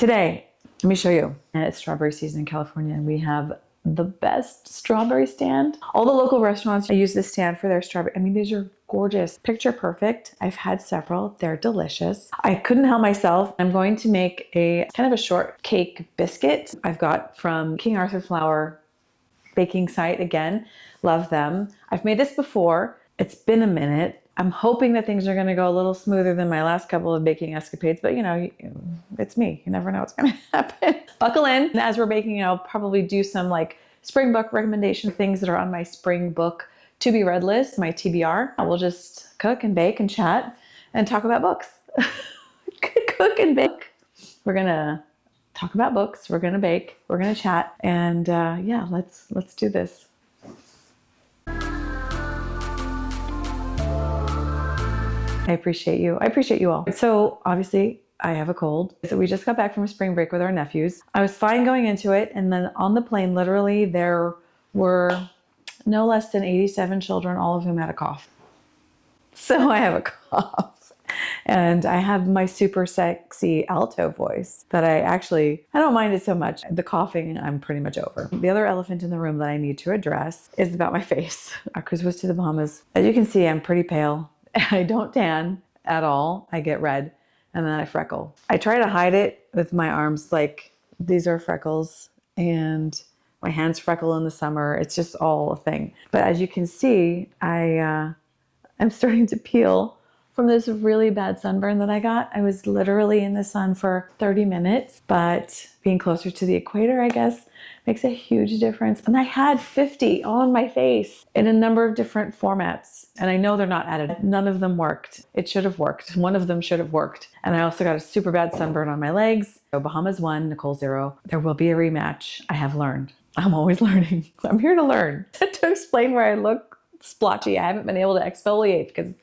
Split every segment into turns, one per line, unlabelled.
Today, let me show you. It's strawberry season in California and we have the best strawberry stand. All the local restaurants use this stand for their strawberry. I mean, these are gorgeous, picture perfect. I've had several, they're delicious. I couldn't help myself. I'm going to make a kind of a shortcake biscuit I've got from King Arthur Flour baking site again. Love them. I've made this before. It's been a minute. I'm hoping that things are going to go a little smoother than my last couple of baking escapades, but you know, it's me. You never know what's going to happen. Buckle in. And as we're baking, I'll probably do some like spring book recommendation things that are on my spring book to be read list, my TBR. We'll just cook and bake and chat and talk about books. Cook and bake. We're going to talk about books. We're going to bake. We're going to chat. And yeah, let's do this. I appreciate you. I appreciate you all. So obviously I have a cold. So we just got back from a spring break with our nephews. I was fine going into it. And then on the plane, literally there were no less than 87 children, all of whom had a cough. So I have a cough and I have my super sexy alto voice that I don't mind it so much. The coughing, I'm pretty much over. The other elephant in the room that I need to address is about my face. Our cruise was to the Bahamas. As you can see, I'm pretty pale. I don't tan at all. I get red and then I freckle. I try to hide it with my arms, like these are freckles, and my hands freckle in the summer. It's just all a thing. But as you can see, I'm starting to peel from this really bad sunburn that I got. I was literally in the sun for 30 minutes, but being closer to the equator, I guess, makes a huge difference. And I had 50 on my face in a number of different formats. And I know they're not added. None of them worked. It should have worked. One of them should have worked. And I also got a super bad sunburn on my legs. So Bahamas 1, Nichole 0. There will be a rematch. I have learned. I'm always learning. I'm here to learn. To explain where I look splotchy. I haven't been able to exfoliate because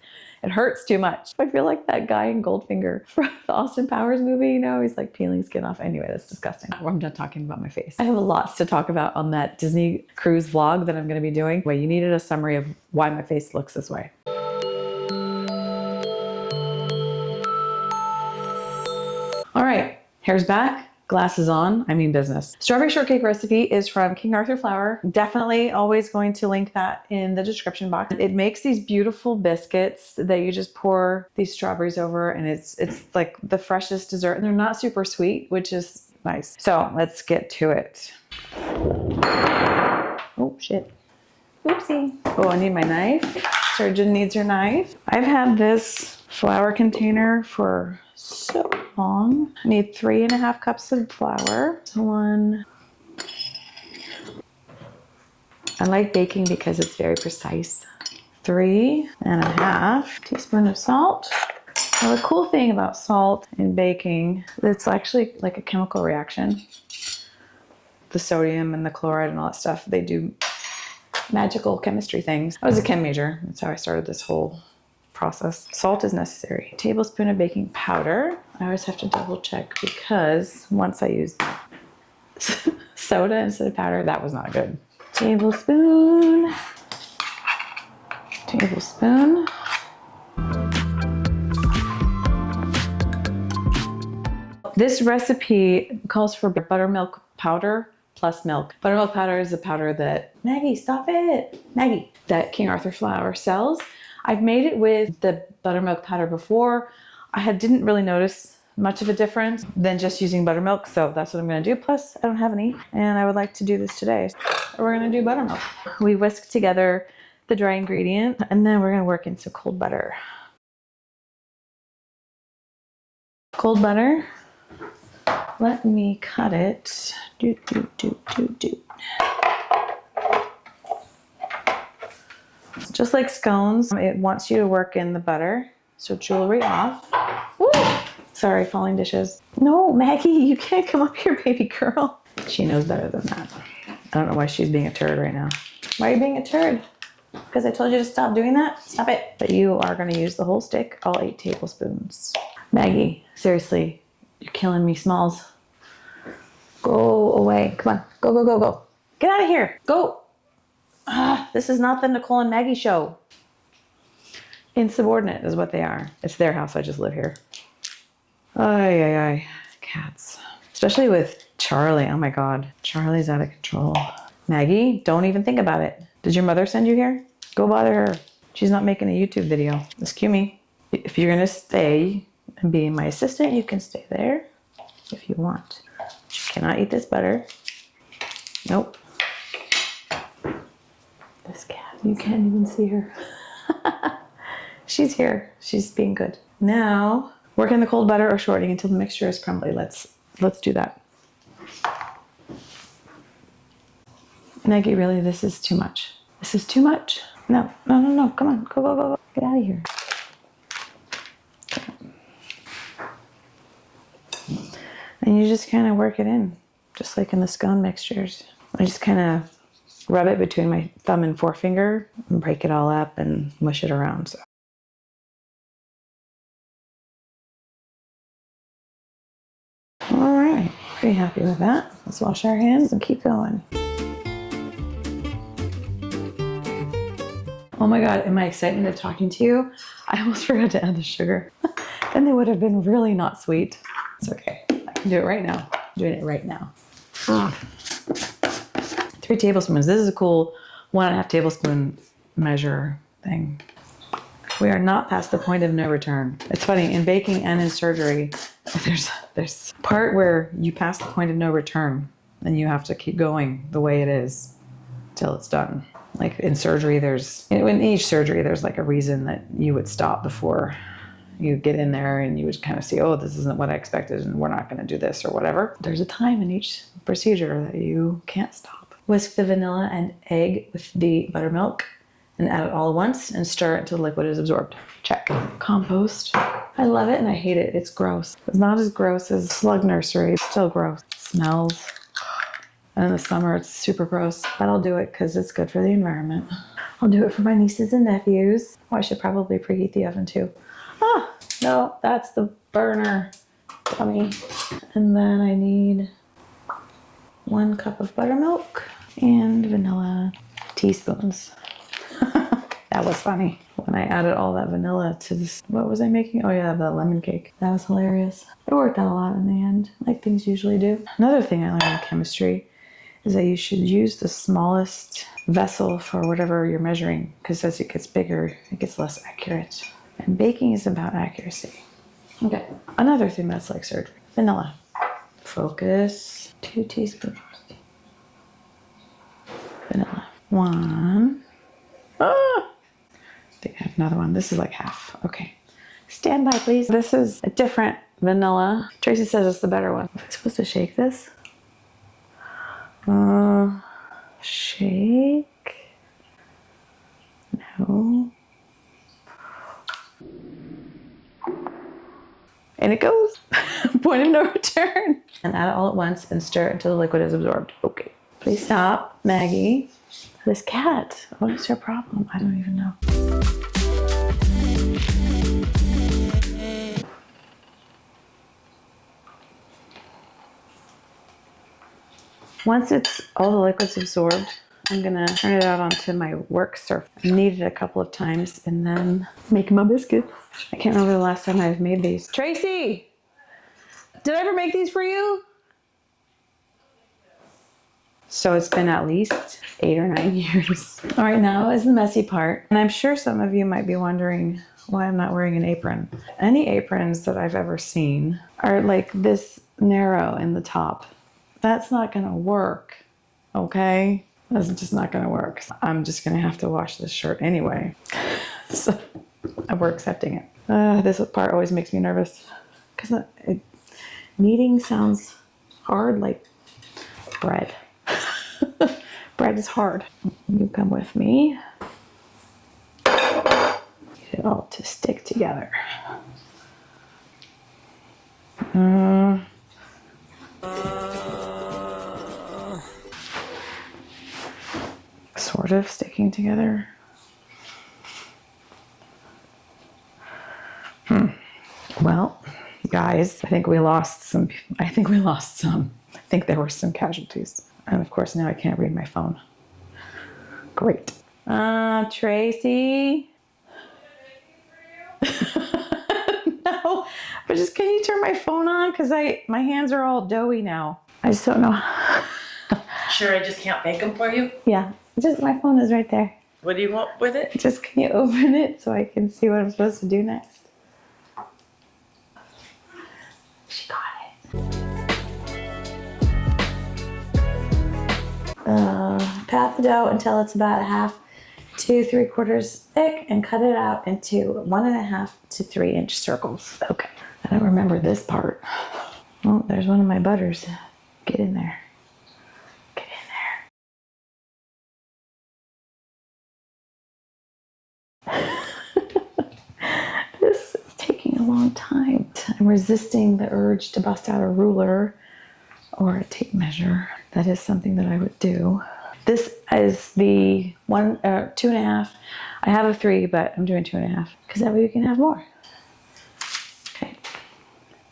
it hurts too much. I feel like that guy in Goldfinger from the Austin Powers movie, you know, he's like peeling skin off. Anyway, that's disgusting. I'm done talking about my face. I have lots to talk about on that Disney cruise vlog that I'm going to be doing. Wait, you needed a summary of why my face looks this way. All right, hair's back. Glasses on, I mean business. Strawberry shortcake recipe is from King Arthur Flour. Definitely always going to link that in the description box. It makes these beautiful biscuits that you just pour these strawberries over, and it's like the freshest dessert. And they're not super sweet, which is nice. So let's get to it. Oh shit. Oopsie. Oh, I need my knife. Surgeon needs her knife. I've had this flour container for so long. I need 3.5 cups of flour. I like baking because it's very precise. 3.5 teaspoons of salt. Now the cool thing about salt in baking, it's actually like a chemical reaction. The sodium and the chloride and all that stuff, they do magical chemistry things. I was a chem major. That's how I started this whole process. Salt is necessary. A tablespoon of baking powder. I always have to double check because once I used soda instead of powder, that was not good. Tablespoon. This recipe calls for buttermilk powder plus milk. Buttermilk powder is a powder that, Maggie, stop it. Maggie, that King Arthur Flour sells. I've made it with the buttermilk powder before. I didn't really notice much of a difference than just using buttermilk, so that's what I'm gonna do. Plus, I don't have any, and I would like to do this today. We're gonna do buttermilk. We whisk together the dry ingredient, and then we're gonna work into cold butter. Cold butter. Let me cut it. Just like scones, it wants you to work in the butter. So jewelry off. Woo! Sorry, falling dishes. No, Maggie, you can't come up here, baby girl. She knows better than that. I don't know why she's being a turd right now. Why are you being a turd? Because I told you to stop doing that? Stop it. But you are going to use the whole stick, all 8 tablespoons. Maggie, seriously, you're killing me, Smalls. Go away. Come on. Go, go, go, go. Get out of here. Go. This is not the Nichole and Maggie show. Insubordinate is what they are. It's their house. I just live here. Ay, ay, ay. Cats. especially with Charlie. Oh my God, Charlie's out of control. Maggie, don't even think about it. Did your mother send you here? Go bother her. She's not making a YouTube video. Excuse me. If you're gonna stay and be my assistant, you can stay there if you want. She cannot eat this butter. Nope. This cat, you can't even see her. She's here. She's being good. Now, work in the cold butter or shortening until the mixture is crumbly. Let's do that. Maggie, really, this is too much. This is too much. No. Come on, go. Get out of here. And you just kind of work it in, just like in the scone mixtures. I just kind of rub it between my thumb and forefinger and break it all up and mush it around. So. All right, pretty happy with that. Let's wash our hands and keep going. Oh my God, in my excitement of talking to you, I almost forgot to add the sugar. Then they would have been really not sweet. It's okay, I can do it right now. I'm doing it right now. 3 tablespoons. This is a cool 1.5 tablespoon measure thing. We are not past the point of no return. It's funny, in baking and in surgery, there's a part where you pass the point of no return and you have to keep going the way it is till it's done. Like in surgery, in each surgery, there's like a reason that you would stop before you get in there and you would kind of see, oh, this isn't what I expected and we're not going to do this or whatever. There's a time in each procedure that you can't stop. Whisk the vanilla and egg with the buttermilk and add it all at once and stir it until the liquid is absorbed. Check. Compost. I love it and I hate it. It's gross. It's not as gross as slug nursery. It's still gross. It smells. And in the summer, it's super gross. But I'll do it because it's good for the environment. I'll do it for my nieces and nephews. Oh, I should probably preheat the oven too. Ah, no, that's the burner. Dummy. And then I need 1 cup of buttermilk and vanilla teaspoons. That was funny. When I added all that vanilla to this, what was I making? Oh yeah, the lemon cake. That was hilarious. It worked out a lot in the end, like things usually do. Another thing I learned in chemistry is that you should use the smallest vessel for whatever you're measuring, because as it gets bigger, it gets less accurate. And baking is about accuracy. Okay, another thing that's like surgery. Vanilla. Focus. 2 teaspoons. Vanilla. 1. Ah! I think I have another one. This is like half. Okay. Stand by, please. This is a different vanilla. Tracy says it's the better one. Am I supposed to shake this? Shake. No. And it goes. Point of no return. And add it all at once and stir it until the liquid is absorbed. Okay. Please stop, Maggie. This cat. What is your problem? I don't even know. Once it's all the liquid's absorbed, I'm gonna turn it out onto my work surface. Knead it a couple of times and then make my biscuits. I can't remember the last time I've made these. Tracy, did I ever make these for you? So it's been at least 8 or 9 years. All right, now is the messy part. And I'm sure some of you might be wondering why I'm not wearing an apron. Any aprons that I've ever seen are like this narrow in the top. That's not gonna work, okay? That's just not gonna work. I'm just gonna have to wash this shirt anyway. So we're accepting it. This part always makes me nervous because kneading sounds hard, like bread. Bread is hard. You come with me. Get it all to stick together. Sort of sticking together. Well, guys, I think we lost some. I think there were some casualties. And of course, now I can't read my phone. Great. Tracy? No, but can you turn my phone on? Because my hands are all doughy now. I just don't know.
Sure, I just can't bake them for you?
Yeah, just my phone is right there.
What do you want with it?
Just can you open it so I can see what I'm supposed to do next? She got it. Pat the dough until it's about 1/2 to 3/4 thick and cut it out into 1.5 to 3 inch circles. Okay, I don't remember this part. Oh, there's one of my butters. Get in there. Get in there. This is taking a long time. I'm resisting the urge to bust out a ruler or a tape measure. That is something that I would do. This is the 2.5. I have a 3, but I'm doing 2.5 because that way you can have more. Okay,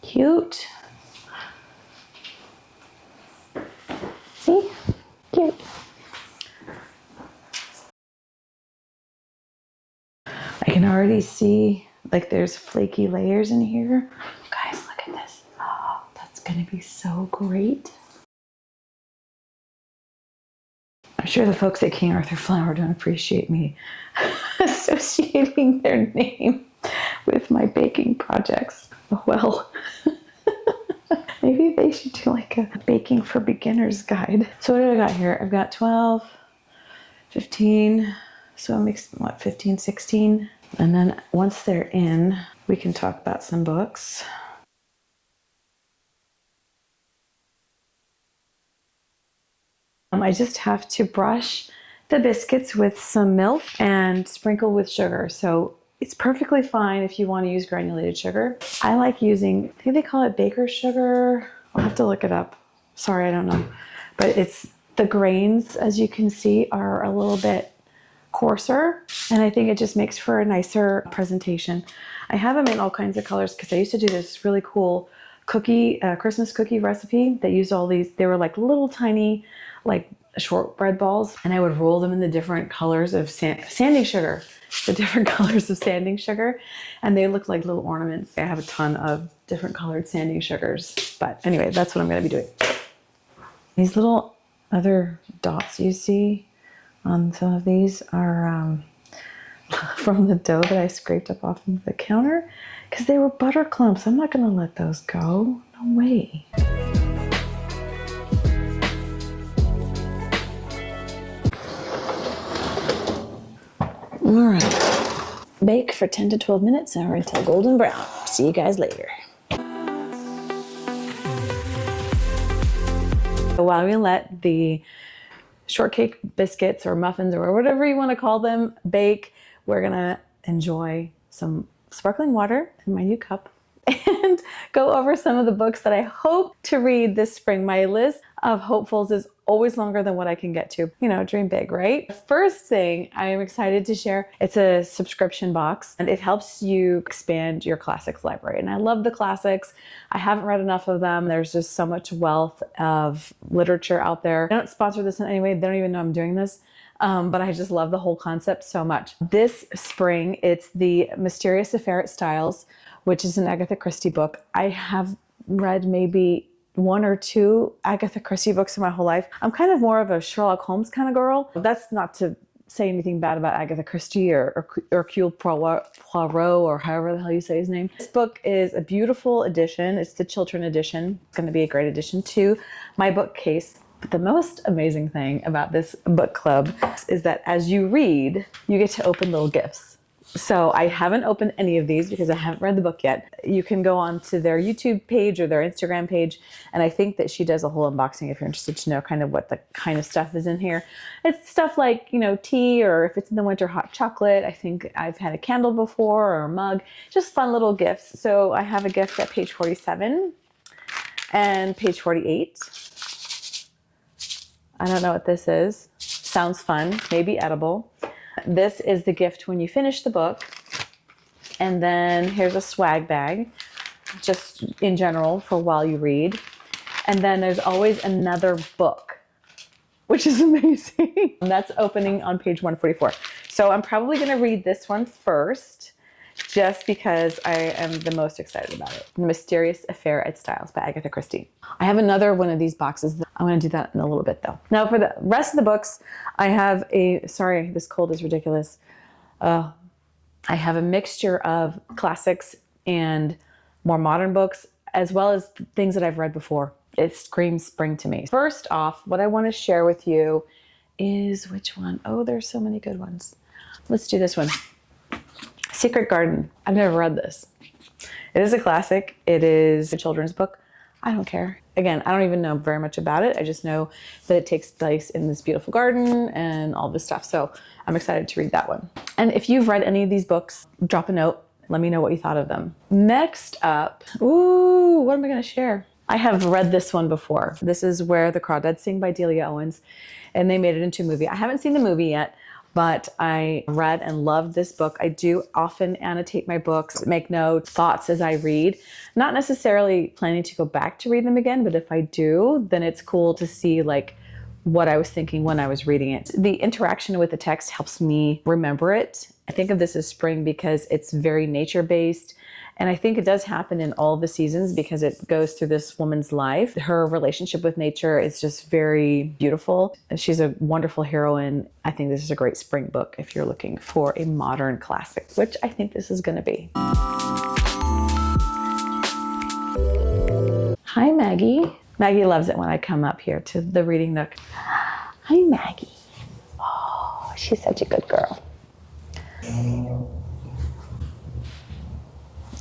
cute. See, cute. I can already see like there's flaky layers in here. Guys, look at this. Oh, that's gonna be so great. I'm sure the folks at King Arthur Flour don't appreciate me associating their name with my baking projects. Well, maybe they should do like a baking for beginners guide. So what do I got here? I've got 12, 15, so it makes what, 15, 16? And then once they're in, we can talk about some books. I just have to brush the biscuits with some milk and sprinkle with sugar. So it's perfectly fine if you want to use granulated sugar. I like using, I think they call it baker's sugar. I'll have to look it up. Sorry, I don't know. But it's the grains, as you can see, are a little bit coarser. And I think it just makes for a nicer presentation. I have them in all kinds of colors because I used to do this really cool cookie, Christmas cookie recipe that used all these, they were like little tiny, like shortbread balls, and I would roll them in the different colors of sanding sugar, the different colors of sanding sugar, and they look like little ornaments. I have a ton of different colored sanding sugars, but anyway, that's what I'm going to be doing. These little other dots you see on some of these are from the dough that I scraped up off of the counter because they were butter clumps. I'm not going to let those go. No way. All right, bake for 10 to 12 minutes or until golden brown. See you guys later. While we let the shortcake biscuits or muffins or whatever you want to call them bake, we're gonna enjoy some sparkling water in my new cup and go over some of the books that I hope to read this spring. My list of hopefuls is always longer than what I can get to. You know, dream big, right? The first thing I am excited to share, it's a subscription box and it helps you expand your classics library. And I love the classics. I haven't read enough of them. There's just so much wealth of literature out there. I don't sponsor this in any way. They don't even know I'm doing this. But I just love the whole concept so much. This spring, it's The Mysterious Affair at Styles, which is an Agatha Christie book. I have read maybe 1 or 2 Agatha Christie books in my whole life. I'm kind of more of a Sherlock Holmes kind of girl. That's not to say anything bad about Agatha Christie or Hercule Poirot or however the hell you say his name. This book is a beautiful edition. It's the children edition. It's going to be a great addition to my bookcase. But the most amazing thing about this book club is that as you read, you get to open little gifts. So I haven't opened any of these because I haven't read the book yet. You can go on to their YouTube page or their Instagram page. And I think that she does a whole unboxing if you're interested to know kind of what the kind of stuff is in here. It's stuff like, you know, tea, or if it's in the winter, hot chocolate. I think I've had a candle before, or a mug, just fun little gifts. So I have a gift at page 47 and page 48. I don't know what this is. Sounds fun, maybe edible. This is the gift when you finish the book. And then here's a swag bag, just in general for while you read. And then there's always another book, which is amazing. That's opening on page 144. So I'm probably gonna read this one first, just because I am the most excited about it. The Mysterious Affair at Styles by Agatha Christie. I have another one of these boxes. I'm going to do that in a little bit though. Now for the rest of the books, I have sorry, this cold is ridiculous. I have a mixture of classics and more modern books, as well as things that I've read before. It screams spring to me. First off, what I want to share with you is which one? Oh, there's so many good ones. Let's do this one. Secret Garden. I've never read this. It is a classic. It is a children's book. I don't care. Again, I don't even know very much about it. I just know that it takes place in this beautiful garden and all this stuff. So I'm excited to read that one. And if you've read any of these books, drop a note. Let me know what you thought of them. Next up, ooh, what am I going to share? I have read this one before. This is Where the Crawdads Sing by Delia Owens, and they made it into a movie. I haven't seen the movie yet, but I read and loved this book. I do often annotate my books, make notes, thoughts as I read. Not necessarily planning to go back to read them again, but if I do, then it's cool to see like what I was thinking when I was reading it. The interaction with the text helps me remember it. I think of this as spring because it's very nature-based. And I think it does happen in all the seasons because it goes through this woman's life. Her relationship with nature is just very beautiful. She's a wonderful heroine. I think this is a great spring book if you're looking for a modern classic, which I think this is going to be. Hi, Maggie. Maggie loves it when I come up here to the reading nook. Hi, Maggie. Oh, she's such a good girl.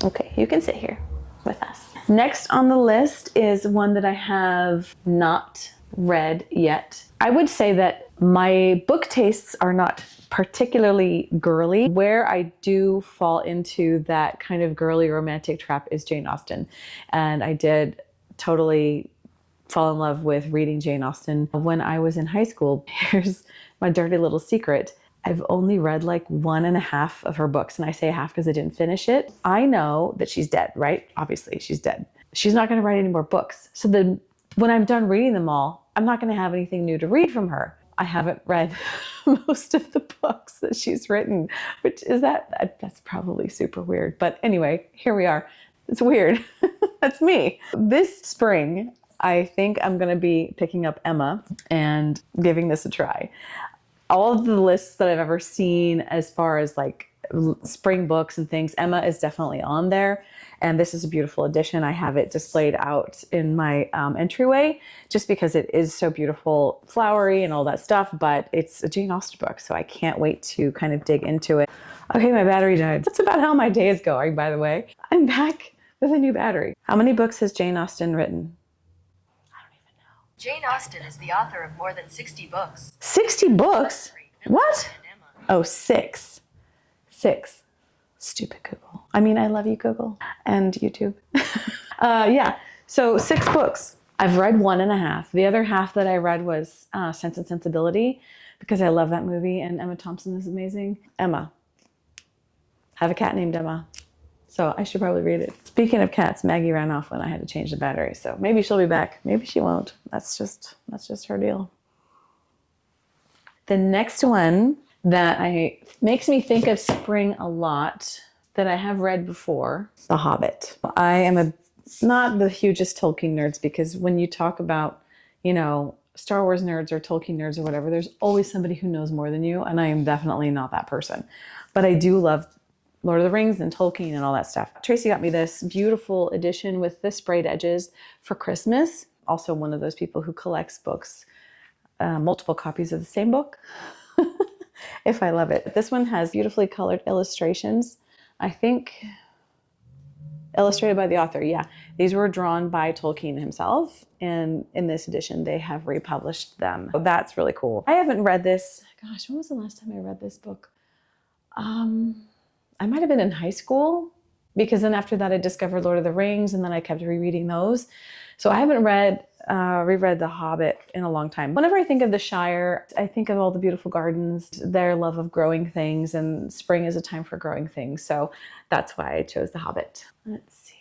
Okay, you can sit here with us. Next on the list is one that I have not read yet. I would say that my book tastes are not particularly girly. Where I do fall into that kind of girly romantic trap is Jane Austen. And I did totally fall in love with reading Jane Austen when I was in high school. Here's my dirty little secret. I've only read like 1.5 of her books, and I say half because I didn't finish it. I know that she's dead, right? Obviously, she's dead. She's not going to write any more books. So then when I'm done reading them all, I'm not going to have anything new to read from her. I haven't read most of the books that she's written, which is that's probably super weird. But anyway, here we are. It's weird. That's me. This spring, I think I'm going to be picking up Emma and giving this a try. All of the lists that I've ever seen as far as like spring books and things, Emma is definitely on there. And this is a beautiful edition. I have it displayed out in my entryway just because it is so beautiful, flowery and all that stuff, but it's a Jane Austen book, so I can't wait to kind of dig into it. Okay, my battery died. That's about how my day is going, by the way. I'm back with a new battery. How many books has Jane Austen written?
Jane Austen is the author of more than 60 books.
60 books? What? Oh, 6. 6. Stupid Google. I mean, I love you, Google, and YouTube. Yeah, so 6 books. I've read 1.5. The other half that I read was Sense and Sensibility because I love that movie and Emma Thompson is amazing. Emma. I have a cat named Emma. So I should probably read it. Speaking of cats, Maggie ran off when I had to change the battery. So maybe she'll be back. Maybe she won't. That's just her deal. The next one that makes me think of spring a lot that I have read before, The Hobbit. I am not the hugest Tolkien nerds because when you talk about, Star Wars nerds or Tolkien nerds or whatever, there's always somebody who knows more than you. And I am definitely not that person. But I do love Lord of the Rings and Tolkien and all that stuff. Tracy got me this beautiful edition with the sprayed edges for Christmas. Also one of those people who collects books, multiple copies of the same book, if I love it. This one has beautifully colored illustrations. I think illustrated by the author. Yeah, these were drawn by Tolkien himself. And in this edition, they have republished them. So that's really cool. I haven't read this. Gosh, when was the last time I read this book? I might have been in high school because then after that I discovered Lord of the Rings and then I kept rereading those. So I haven't reread The Hobbit in a long time. Whenever I think of the Shire, I think of all the beautiful gardens, their love of growing things, and spring is a time for growing things. So that's why I chose The Hobbit. Let's see.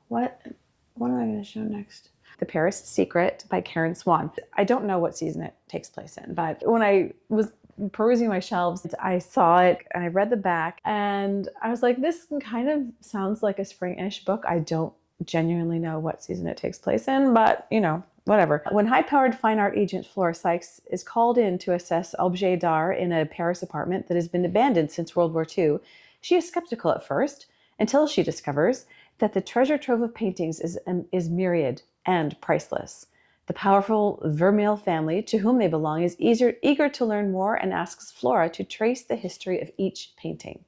What am I going to show next? The Paris Secret by Karen Swan. I don't know what season it takes place in, but when I was perusing my shelves, I saw it and I read the back and I was like, this kind of sounds like a spring-ish book. I don't genuinely know what season it takes place in, but you know, whatever. When high-powered fine art agent Flora Sykes is called in to assess objets d'art in a Paris apartment that has been abandoned since World War II, she is skeptical at first until she discovers that the treasure trove of paintings is myriad and priceless. The powerful Vermeil family, to whom they belong, is eager to learn more and asks Flora to trace the history of each painting.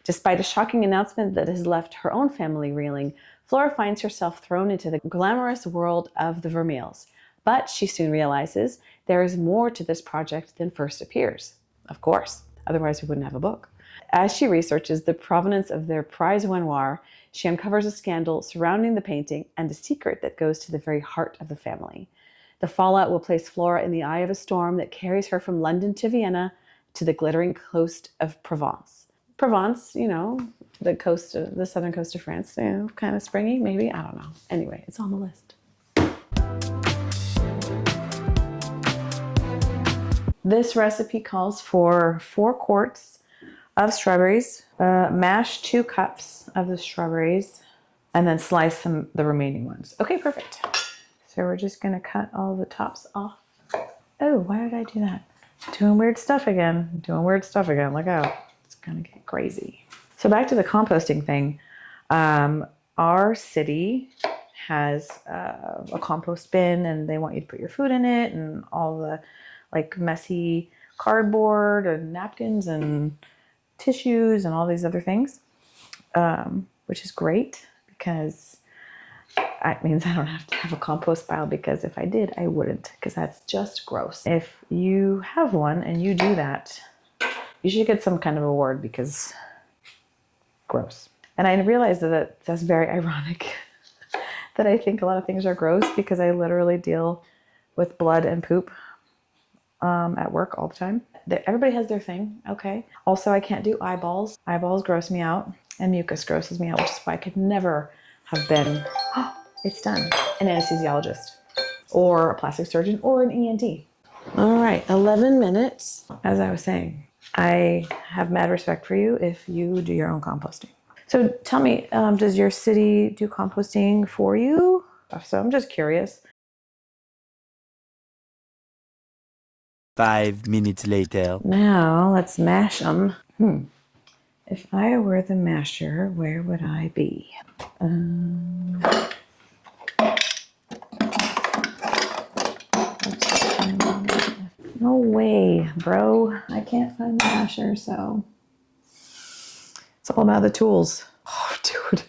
Despite a shocking announcement that has left her own family reeling, Flora finds herself thrown into the glamorous world of the Vermeils. But she soon realizes there is more to this project than first appears. Of course, otherwise we wouldn't have a book. As she researches the provenance of their prize Renoir, she uncovers a scandal surrounding the painting and a secret that goes to the very heart of the family. The fallout will place Flora in the eye of a storm that carries her from London to Vienna to the glittering coast of Provence. Provence, you know, the southern coast of France, you know, kind of springy, maybe, I don't know. Anyway, it's on the list. This recipe calls for 4 quarts of strawberries, mash 2 cups of the strawberries, and then slice the remaining ones. Okay, perfect. So we're just gonna cut all the tops off. Oh, why did I do that? Doing weird stuff again. Look out. It's gonna get crazy. So back to the composting thing. Our city has a compost bin and they want you to put your food in it and all the like messy cardboard and napkins and tissues and all these other things, which is great because it means I don't have to have a compost pile, because if I did, I wouldn't, because that's just gross. If you have one and you do that, you should get some kind of award, because gross. And I realized that that's very ironic that I think a lot of things are gross, because I literally deal with blood and poop at work all the time. Everybody has their thing, okay? Also, I can't do eyeballs. Eyeballs gross me out, and mucus grosses me out, which is why I could never have been, it's done, an anesthesiologist or a plastic surgeon or an ENT. All right, 11 minutes. As I was saying, I have mad respect for you if you do your own composting. So tell me, does your city do composting for you? So I'm just curious.
5 minutes later.
Now let's mash them. If I were the masher, where would I be? No way, bro. I can't find the masher, so it's all about the tools. Oh, dude,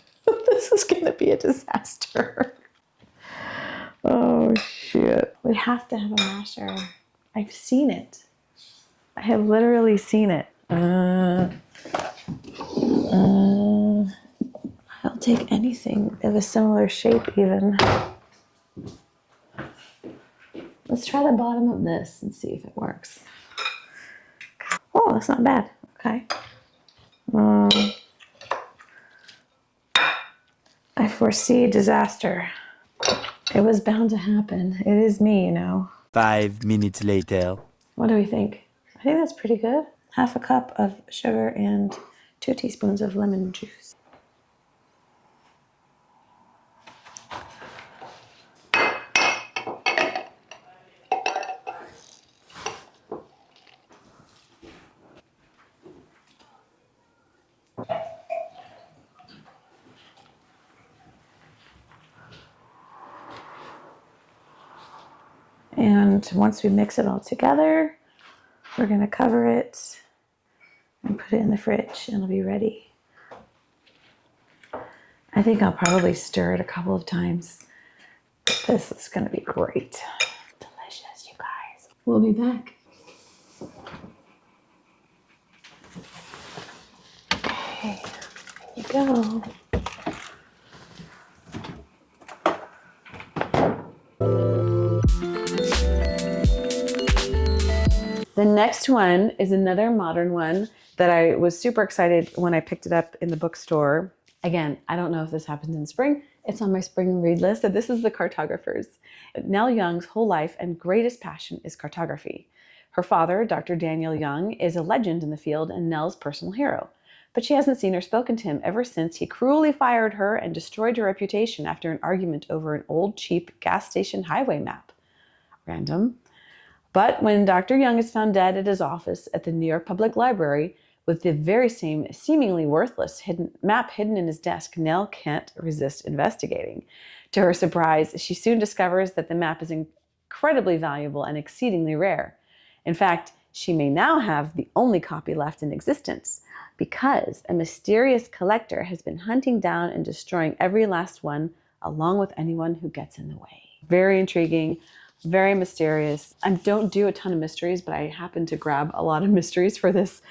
this is gonna be a disaster. Oh, shit. We have to have a masher. I've seen it. I have literally seen it. I'll take anything of a similar shape even. Let's try the bottom of this and see if it works. Oh, that's not bad. Okay. I foresee disaster. It was bound to happen. It is me, you know.
5 minutes later.
What do we think? I think that's pretty good. 1/2 cup of sugar and 2 teaspoons of lemon juice. And once we mix it all together, we're gonna cover it and put it in the fridge and it'll be ready. I think I'll probably stir it a couple of times. This is gonna be great. Delicious, you guys. We'll be back. Okay, here you go. The next one is another modern one that I was super excited when I picked it up in the bookstore. Again, I don't know if this happens in spring. It's on my spring read list. So this is The Cartographers. Nell Young's whole life and greatest passion is cartography. Her father, Dr. Daniel Young, is a legend in the field and Nell's personal hero. But she hasn't seen or spoken to him ever since he cruelly fired her and destroyed her reputation after an argument over an old, cheap gas station highway map. Random. But when Dr. Young is found dead at his office at the New York Public Library with the very same seemingly worthless map hidden in his desk, Nell can't resist investigating. To her surprise, she soon discovers that the map is incredibly valuable and exceedingly rare. In fact, she may now have the only copy left in existence because a mysterious collector has been hunting down and destroying every last one, along with anyone who gets in the way. Very intriguing, very mysterious. I don't do a ton of mysteries, but I happen to grab a lot of mysteries for this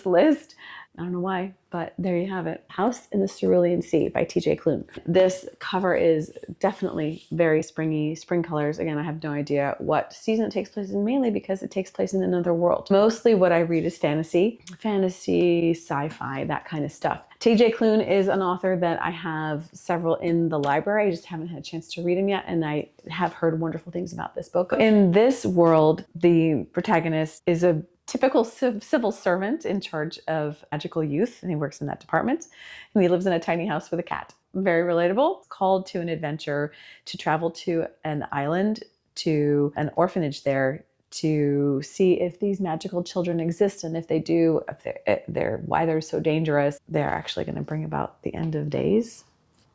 list. I don't know why, but there you have it. House in the Cerulean Sea by T.J. Klune. This cover is definitely very springy, spring colors. Again, I have no idea what season it takes place in, mainly because it takes place in another world. Mostly what I read is fantasy, sci-fi, that kind of stuff. T.J. Klune is an author that I have several in the library. I just haven't had a chance to read him yet, and I have heard wonderful things about this book. In this world, the protagonist is a typical civil servant in charge of magical youth, and he works in that department. And he lives in a tiny house with a cat. Very relatable. Called to an adventure to travel to an island, to an orphanage there, to see if these magical children exist, and if they do, if they're why they're so dangerous. They're actually going to bring about the end of days.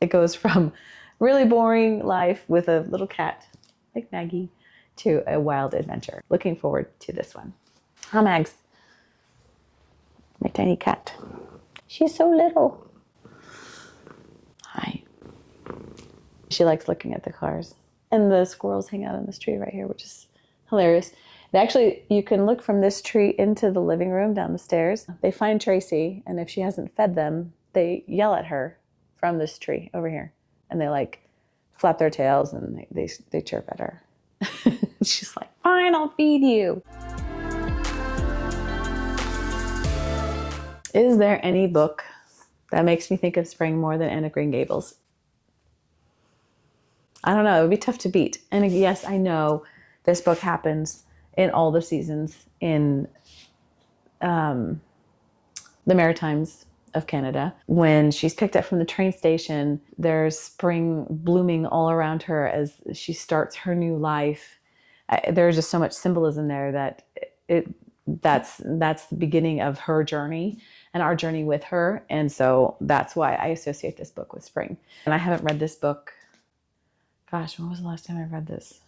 It goes from really boring life with a little cat like Maggie to a wild adventure. Looking forward to this one. Hi, Mags. My tiny cat. She's so little. Hi. She likes looking at the cars. And the squirrels hang out on this tree right here, which is hilarious. And actually, you can look from this tree into the living room down the stairs. They find Tracy, and if she hasn't fed them, they yell at her from this tree over here. And they like flap their tails and they chirp at her. She's like, fine, I'll feed you. Is there any book that makes me think of spring more than Anne of Green Gables? I don't know. It would be tough to beat. And yes, I know this book happens in all the seasons in the Maritimes of Canada. When she's picked up from the train station, there's spring blooming all around her as she starts her new life. There's just so much symbolism there that that's the beginning of her journey and our journey with her. And so that's why I associate this book with spring. And I haven't read this book. Gosh, when was the last time I read this?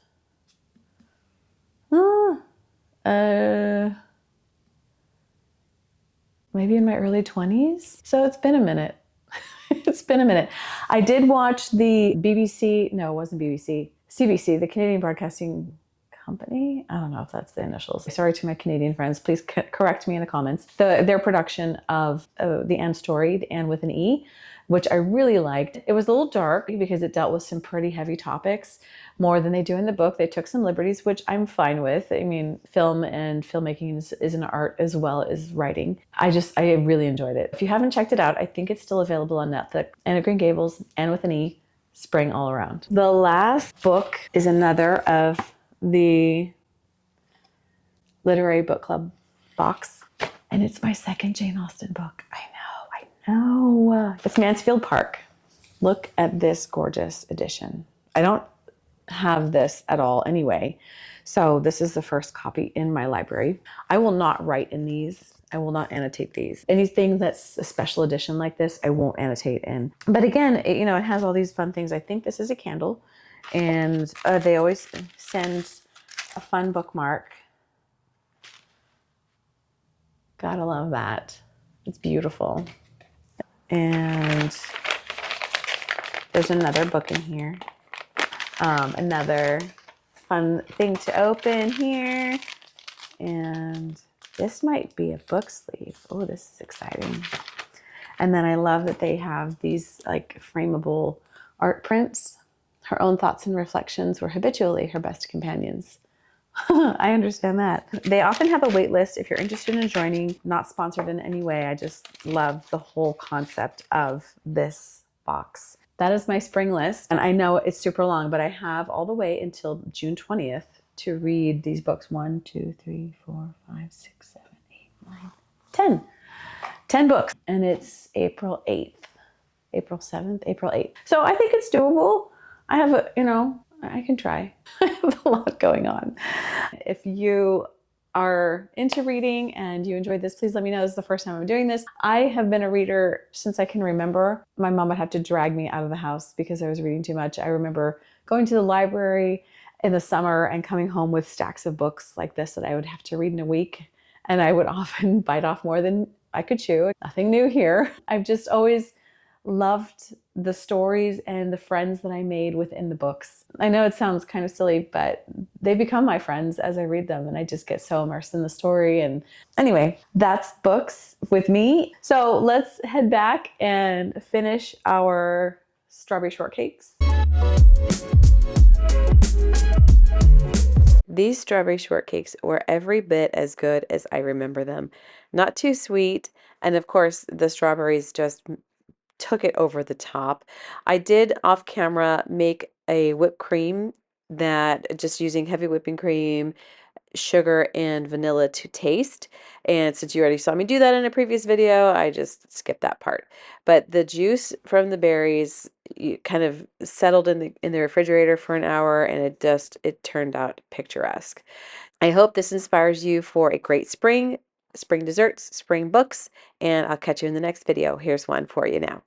Maybe in my early 20s. So it's been a minute. It's been a minute. I did watch the BBC, no, it wasn't BBC, CBC, the Canadian Broadcasting Company. I don't know if that's the initials. Sorry to my Canadian friends. Please correct me in the comments. Their production of the Anne story, the Anne with an E, which I really liked. It was a little dark because it dealt with some pretty heavy topics, more than they do in the book. They took some liberties, which I'm fine with. I mean, film and filmmaking is an art as well as writing. I really enjoyed it. If you haven't checked it out, I think it's still available on Netflix. Anne of Green Gables, Anne with an E, spring all around. The last book is another of the Literary Book Club box, and it's my second Jane Austen book. I know. It's Mansfield Park. Look at this gorgeous edition. I don't have this at all anyway, so this is the first copy in my library. I will not write in these. I will not annotate these. Anything that's a special edition like this, I won't annotate in. But again, it has all these fun things. I think this is a candle, and they always send a fun bookmark. Gotta love that. It's beautiful. And there's another book in here. Another fun thing to open here. And this might be a book sleeve. Oh, this is exciting. And then I love that they have these like frameable art prints. Her own thoughts and reflections were habitually her best companions. I understand that. They often have a wait list if you're interested in joining. Not sponsored in any way. I just love the whole concept of this box. That is my spring list. And I know it's super long, but I have all the way until June 20th to read these books. 1, 2, 3, 4, 5, 6, 7, 8, 9, 10. 10 books. And it's April 8th. April 7th, April 8th. So I think it's doable. I have I can try. I have a lot going on. If you are into reading and you enjoyed this, please let me know. This is the first time I'm doing this. I have been a reader since I can remember. My mom would have to drag me out of the house because I was reading too much. I remember going to the library in the summer and coming home with stacks of books like this that I would have to read in a week. And I would often bite off more than I could chew. Nothing new here. I've just always loved the stories and the friends that I made within the books. I know it sounds kind of silly, but they become my friends as I read them, and I just get so immersed in the story. And anyway, that's books with me. So let's head back and finish our strawberry shortcakes. These strawberry shortcakes were every bit as good as I remember them. Not too sweet, and of course the strawberries just took it over the top. I did off camera make a whipped cream that just using heavy whipping cream, sugar, and vanilla to taste. And since you already saw me do that in a previous video, I just skipped that part. But the juice from the berries kind of settled in the refrigerator for an hour, and it turned out picturesque. I hope this inspires you for a great spring desserts, spring books, and I'll catch you in the next video. Here's one for you now.